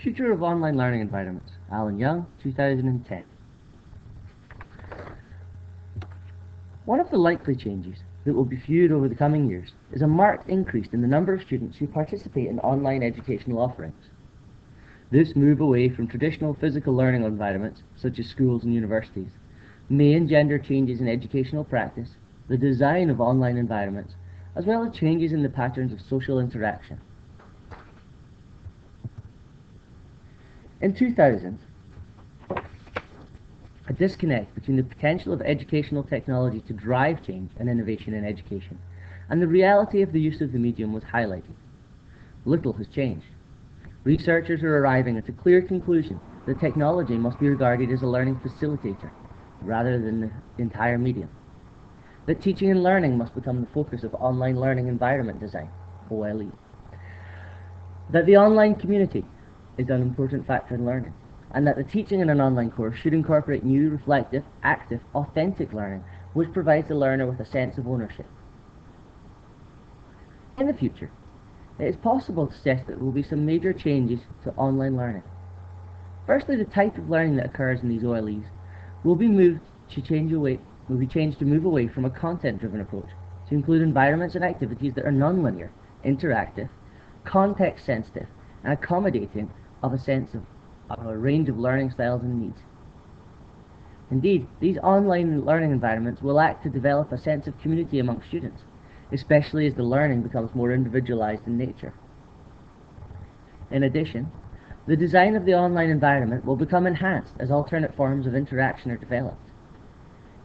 Future of Online Learning Environments, Alun, 2010. One of the likely changes that will be viewed over the coming years is a marked increase in the number of students who participate in online educational offerings. This move away from traditional physical learning environments, such as schools and universities, may engender changes in educational practice, the design of online environments, as well as changes in the patterns of social interaction. In 2000, a disconnect between the potential of educational technology to drive change and innovation in education and the reality of the use of the medium was highlighted. Little has changed. Researchers are arriving at a clear conclusion that technology must be regarded as a learning facilitator rather than the entire medium. That teaching and learning must become the focus of online learning environment design, OLE. That the online community is an important factor in learning, and that the teaching in an online course should incorporate new, reflective, active, authentic learning, which provides the learner with a sense of ownership. In the future, it is possible to suggest that there will be some major changes to online learning. Firstly, the type of learning that occurs in these OLEs will be changed to move away from a content-driven approach to include environments and activities that are non-linear, interactive, context-sensitive, and accommodating of a range of learning styles and needs. Indeed, these online learning environments will act to develop a sense of community among students, especially as the learning becomes more individualized in nature. In addition, the design of the online environment will become enhanced as alternate forms of interaction are developed.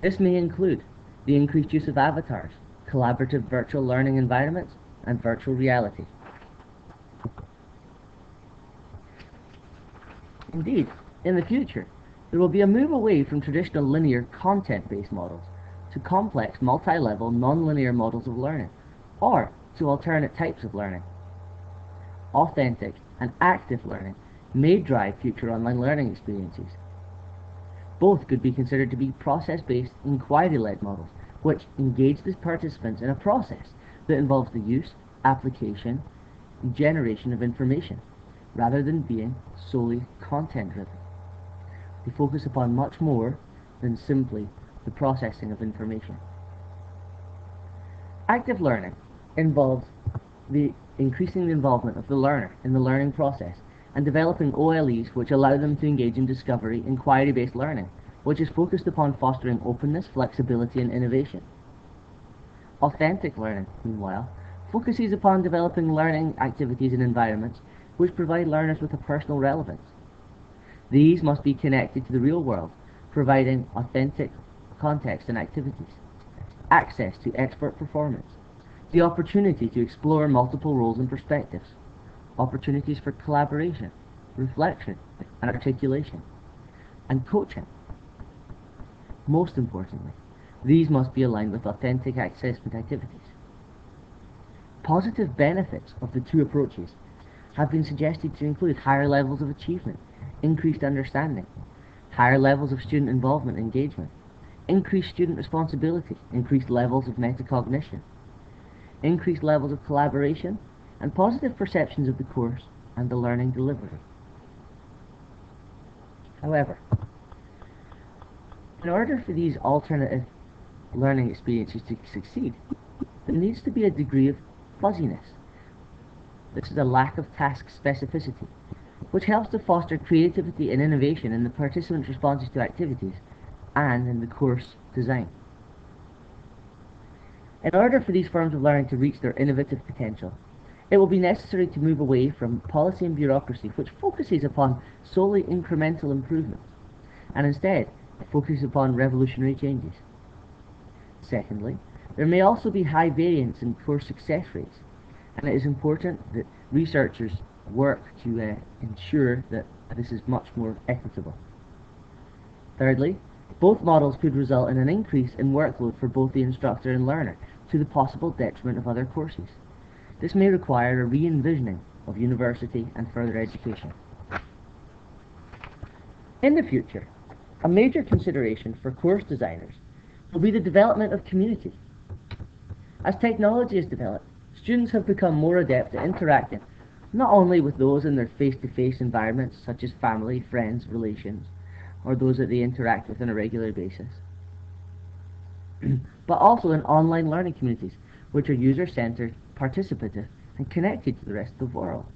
This may include the increased use of avatars, collaborative virtual learning environments, and virtual reality. Indeed, in the future, there will be a move away from traditional linear content-based models to complex, multi-level, non-linear models of learning, or to alternate types of learning. Authentic and active learning may drive future online learning experiences. Both could be considered to be process-based, inquiry-led models, which engage the participants in a process that involves the use, application, and generation of information, rather than being solely content-driven. They focus upon much more than simply the processing of information. Active learning involves increasing the involvement of the learner in the learning process and developing OLEs which allow them to engage in discovery, inquiry-based learning, which is focused upon fostering openness, flexibility, and innovation. Authentic learning, meanwhile, focuses upon developing learning activities and environments which provide learners with a personal relevance. These must be connected to the real world, providing authentic context and activities, access to expert performance, the opportunity to explore multiple roles and perspectives, opportunities for collaboration, reflection, and articulation, and coaching. Most importantly, these must be aligned with authentic assessment activities. Positive benefits of the two approaches have been suggested to include higher levels of achievement, increased understanding, higher levels of student involvement and engagement, increased student responsibility, increased levels of metacognition, increased levels of collaboration, and positive perceptions of the course and the learning delivery. However, in order for these alternative learning experiences to succeed, there needs to be a degree of fuzziness. This is a lack of task specificity, which helps to foster creativity and innovation in the participants' responses to activities and in the course design. In order for these forms of learning to reach their innovative potential, it will be necessary to move away from policy and bureaucracy, which focuses upon solely incremental improvements, and instead focuses upon revolutionary changes. Secondly, there may also be high variance in course success rates, and it is important that researchers work to ensure that this is much more equitable. Thirdly, both models could result in an increase in workload for both the instructor and learner, to the possible detriment of other courses. This may require a re-envisioning of university and further education. In the future, a major consideration for course designers will be the development of community. As technology is developed, students have become more adept at interacting not only with those in their face-to-face environments, such as family, friends, relations, or those that they interact with on a regular basis, but also in online learning communities, which are user-centered, participative, and connected to the rest of the world.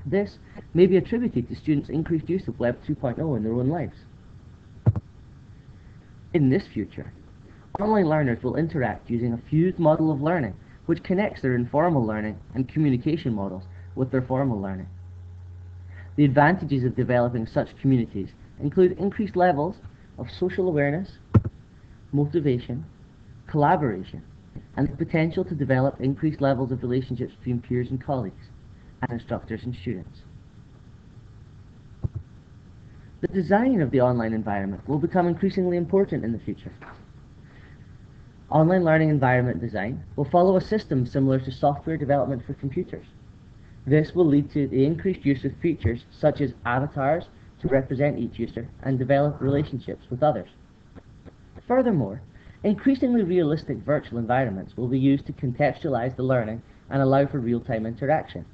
This may be attributed to students' increased use of Web 2.0 in their own lives. In this future, online learners will interact using a fused model of learning, which connects their informal learning and communication models with their formal learning. The advantages of developing such communities include increased levels of social awareness, motivation, collaboration, and the potential to develop increased levels of relationships between peers and colleagues, and instructors and students. The design of the online environment will become increasingly important in the future. Online learning environment design will follow a system similar to software development for computers. This will lead to the increased use of features such as avatars to represent each user and develop relationships with others. Furthermore, increasingly realistic virtual environments will be used to contextualize the learning and allow for real-time interaction.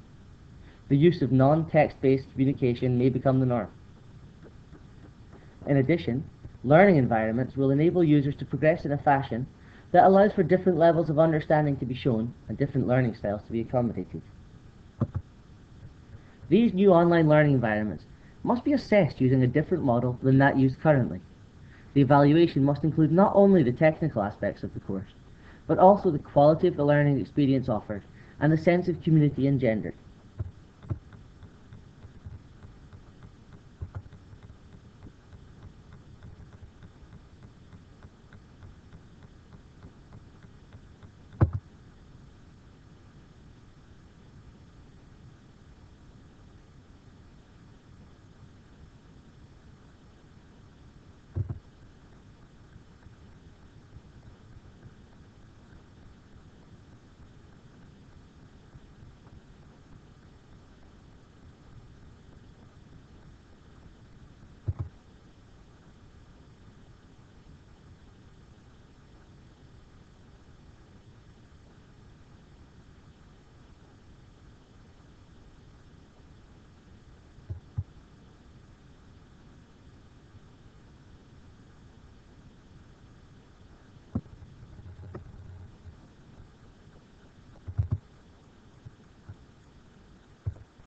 The use of non-text-based communication may become the norm. In addition, learning environments will enable users to progress in a fashion that allows for different levels of understanding to be shown and different learning styles to be accommodated. These new online learning environments must be assessed using a different model than that used currently. The evaluation must include not only the technical aspects of the course, but also the quality of the learning experience offered and the sense of community engendered.